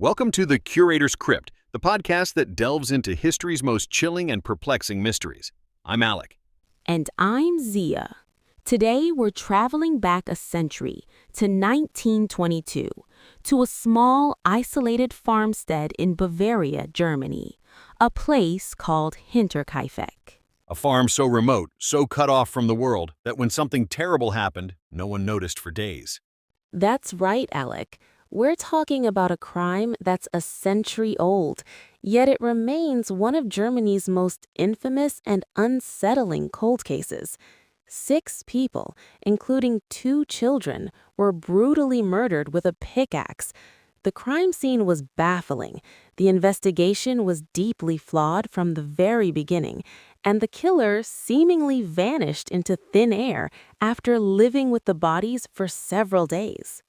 Welcome to The Curator's Crypt, the podcast that delves into history's most chilling and perplexing mysteries. I'm Alec. And I'm Zia. Today, we're traveling back a century to 1922 to a small, isolated farmstead in Bavaria, Germany, a place called Hinterkaifeck. A farm so remote, so cut off from the world, that when something terrible happened, no one noticed for days. That's right, Alec. We're talking about a crime that's a century old, yet it remains one of Germany's most infamous and unsettling cold cases. 6 people, including 2 children, were brutally murdered with a pickaxe. The crime scene was baffling. The investigation was deeply flawed from the very beginning, and the killer seemingly vanished into thin air after living with the bodies for several days.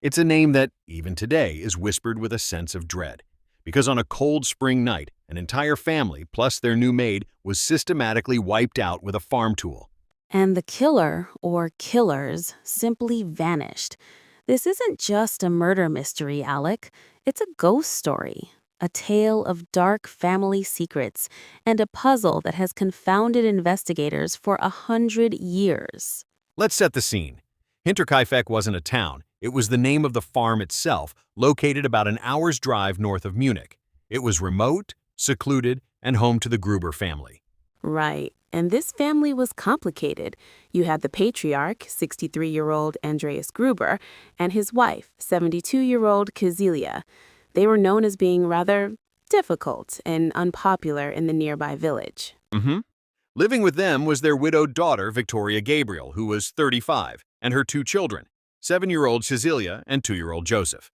It's a name that, even today, is whispered with a sense of dread. Because on a cold spring night, an entire family, plus their new maid, was systematically wiped out with a farm tool. And the killer, or killers, simply vanished. This isn't just a murder mystery, Alec. It's a ghost story, a tale of dark family secrets, and a puzzle that has confounded investigators for 100 years. Let's set the scene. Hinterkaifeck wasn't a town. It was the name of the farm itself, located about an hour's drive north of Munich. It was remote, secluded, and home to the Gruber family. Right. And this family was complicated. You had the patriarch, 63-year-old Andreas Gruber, and his wife, 72-year-old Cecilia. They were known as being rather difficult and unpopular in the nearby village. Living with them was their widowed daughter, Victoria Gabriel, who was 35, and her 2 children, 7-year-old Cecilia and 2-year-old Joseph.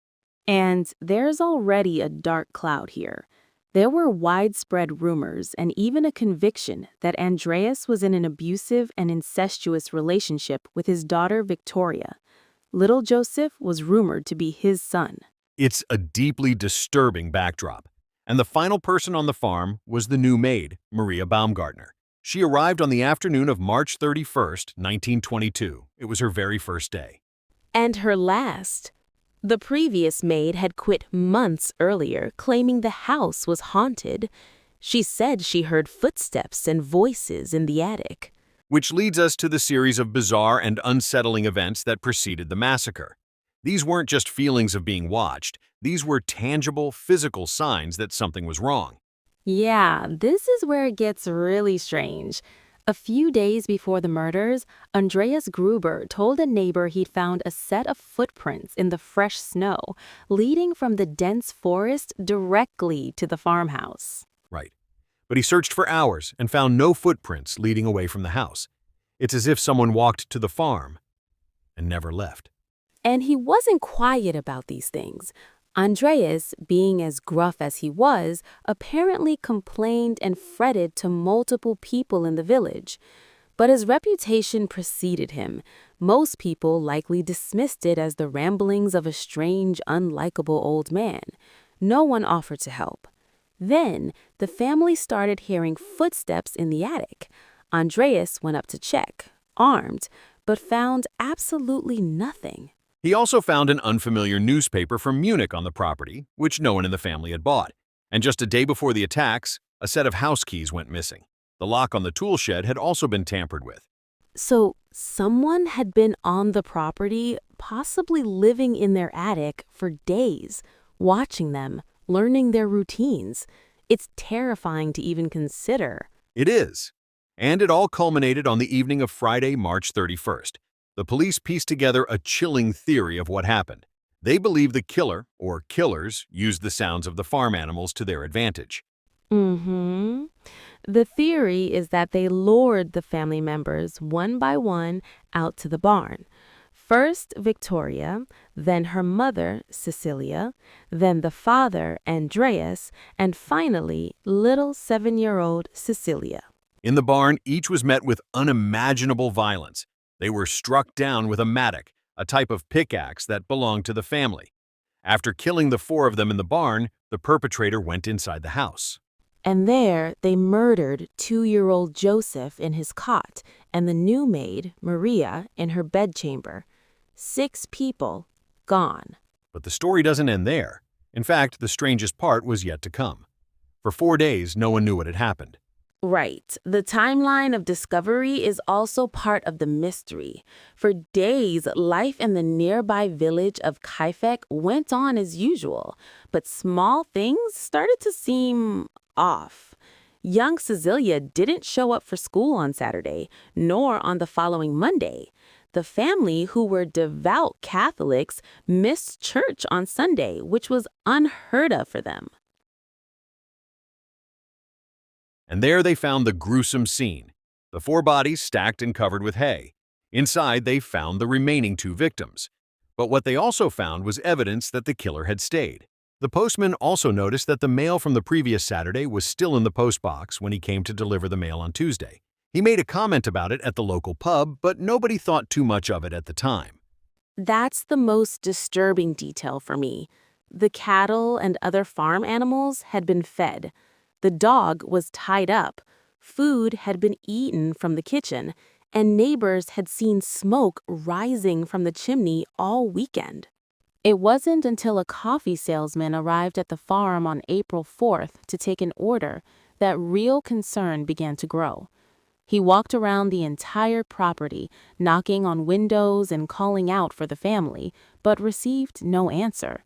And there's already a dark cloud here. There were widespread rumors and even a conviction that Andreas was in an abusive and incestuous relationship with his daughter Victoria. Little Joseph was rumored to be his son. It's a deeply disturbing backdrop. And the final person on the farm was the new maid, Maria Baumgartner. She arrived on the afternoon of March 31st, 1922. It was her very first day. And her last. The previous maid had quit months earlier, claiming the house was haunted. She said she heard footsteps and voices in the attic. Which leads us to the series of bizarre and unsettling events that preceded the massacre. These weren't just feelings of being watched. These were tangible, physical signs that something was wrong. Yeah, this is where it gets really strange. A few days before the murders, Andreas Gruber told a neighbor he'd found a set of footprints in the fresh snow, leading from the dense forest directly to the farmhouse. Right. But he searched for hours and found no footprints leading away from the house. It's as if someone walked to the farm and never left. And he wasn't quiet about these things. Andreas, being as gruff as he was, apparently complained and fretted to multiple people in the village. But his reputation preceded him. Most people likely dismissed it as the ramblings of a strange, unlikable old man. No one offered to help. Then, the family started hearing footsteps in the attic. Andreas went up to check, armed, but found absolutely nothing. He also found an unfamiliar newspaper from Munich on the property, which no one in the family had bought. And just a day before the attacks, a set of house keys went missing. The lock on the tool shed had also been tampered with. So, someone had been on the property, possibly living in their attic for days, watching them, learning their routines. It's terrifying to even consider. It is. And it all culminated on the evening of Friday, March 31st. The police pieced together a chilling theory of what happened. They believe the killer, or killers, used the sounds of the farm animals to their advantage. The theory is that they lured the family members one by one out to the barn. First Victoria, then her mother, Cecilia, then the father, Andreas, and finally, little 7-year-old Cecilia. In the barn, each was met with unimaginable violence. They were struck down with a mattock, a type of pickaxe that belonged to the family. After killing the 4 of them in the barn, the perpetrator went inside the house. And there they murdered 2-year-old Joseph in his cot and the new maid, Maria, in her bedchamber. 6 people gone. But the story doesn't end there. In fact, the strangest part was yet to come. For 4 days, no one knew what had happened. Right. The timeline of discovery is also part of the mystery. For days, life in the nearby village of Kaifeck went on as usual, but small things started to seem off. Young Cecilia didn't show up for school on Saturday, nor on the following Monday. The family, who were devout Catholics, missed church on Sunday, which was unheard of for them. And there they found the gruesome scene. The 4 bodies stacked and covered with hay. Inside, they found the remaining 2 victims. But what they also found was evidence that the killer had stayed. The postman also noticed that the mail from the previous Saturday was still in the postbox when he came to deliver the mail on Tuesday. He made a comment about it at the local pub, but nobody thought too much of it at the time. That's the most disturbing detail for me. The cattle and other farm animals had been fed. The dog was tied up. Food had been eaten from the kitchen, and neighbors had seen smoke rising from the chimney all weekend. It wasn't until a coffee salesman arrived at the farm on April 4th to take an order that real concern began to grow. He walked around the entire property, knocking on windows and calling out for the family, but received no answer.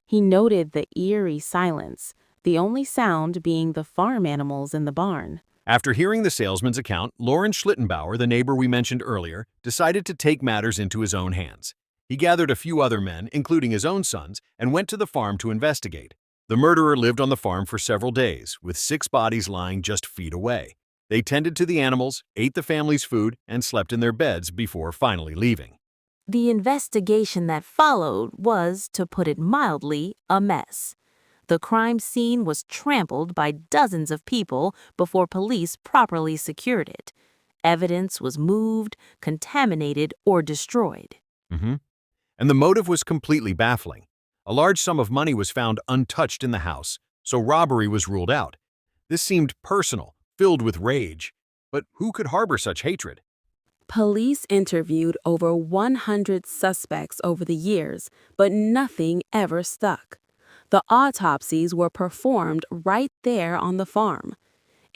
He noted the eerie silence, the only sound being the farm animals in the barn. After hearing the salesman's account, Lauren Schlittenbauer, the neighbor we mentioned earlier, decided to take matters into his own hands. He gathered a few other men, including his own sons, and went to the farm to investigate. The murderer lived on the farm for several days, with 6 bodies lying just feet away. They tended to the animals, ate the family's food, and slept in their beds before finally leaving. The investigation that followed was, to put it mildly, a mess. The crime scene was trampled by dozens of people before police properly secured it. Evidence was moved, contaminated, or destroyed. And the motive was completely baffling. A large sum of money was found untouched in the house, so robbery was ruled out. This seemed personal, filled with rage. But who could harbor such hatred? Police interviewed over 100 suspects over the years, but nothing ever stuck. The autopsies were performed right there on the farm.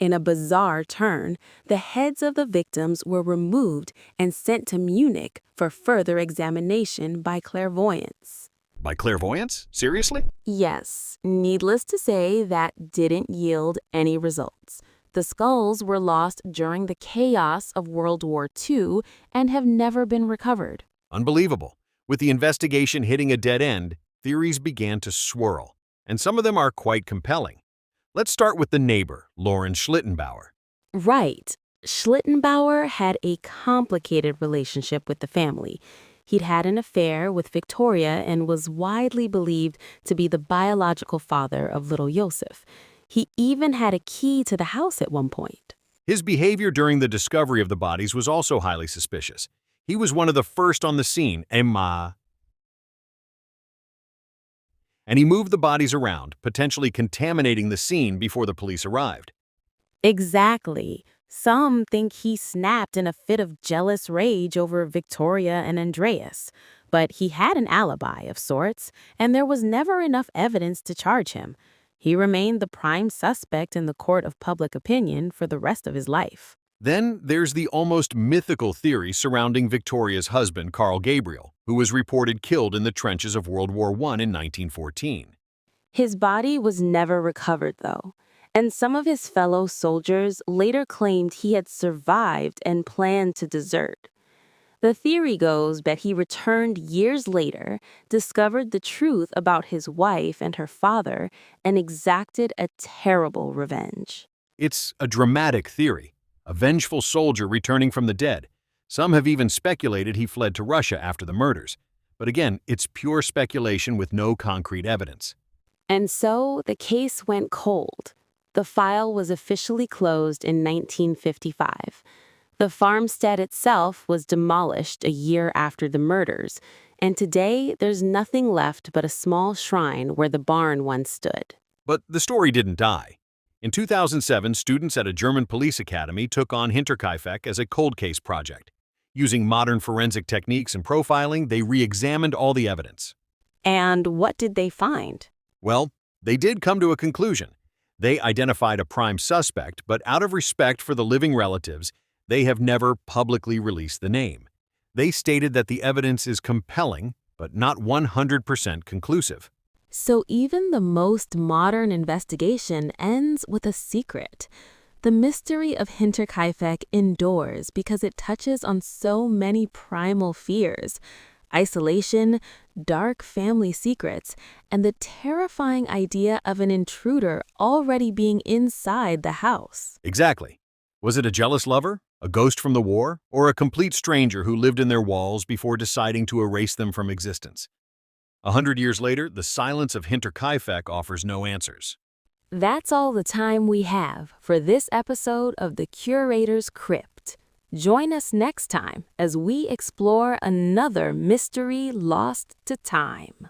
In a bizarre turn, the heads of the victims were removed and sent to Munich for further examination by clairvoyants. By clairvoyance? Seriously? Yes, needless to say, that didn't yield any results. The skulls were lost during the chaos of World War II and have never been recovered. Unbelievable. With the investigation hitting a dead end, theories began to swirl, and some of them are quite compelling. Let's start with the neighbor, Lauren Schlittenbauer. Right. Schlittenbauer had a complicated relationship with the family. He'd had an affair with Victoria and was widely believed to be the biological father of little Joseph. He even had a key to the house at one point. His behavior during the discovery of the bodies was also highly suspicious. He was one of the first on the scene, and he moved the bodies around, potentially contaminating the scene before the police arrived. Exactly. Some think he snapped in a fit of jealous rage over Victoria and Andreas. But he had an alibi of sorts, and there was never enough evidence to charge him. He remained the prime suspect in the court of public opinion for the rest of his life. Then there's the almost mythical theory surrounding Victoria's husband, Carl Gabriel, who was reported killed in the trenches of World War I in 1914. His body was never recovered, though, and some of his fellow soldiers later claimed he had survived and planned to desert. The theory goes that he returned years later, discovered the truth about his wife and her father, and exacted a terrible revenge. It's a dramatic theory, a vengeful soldier returning from the dead. Some have even speculated he fled to Russia after the murders. But again, it's pure speculation with no concrete evidence. And so the case went cold. The file was officially closed in 1955. The farmstead itself was demolished a year after the murders, and today there's nothing left but a small shrine where the barn once stood. But the story didn't die. In 2007, students at a German police academy took on Hinterkaifeck as a cold case project. Using modern forensic techniques and profiling, they re-examined all the evidence. And what did they find? Well, they did come to a conclusion. They identified a prime suspect, but out of respect for the living relatives, they have never publicly released the name. They stated that the evidence is compelling, but not 100% conclusive. So even the most modern investigation ends with a secret. The mystery of Hinterkaifeck endures because it touches on so many primal fears: isolation, dark family secrets, and the terrifying idea of an intruder already being inside the house. Exactly. Was it a jealous lover, a ghost from the war, or a complete stranger who lived in their walls before deciding to erase them from existence? 100 years later, the silence of Hinterkaifeck offers no answers. That's all the time we have for this episode of The Curator's Crypt. Join us next time as we explore another mystery lost to time.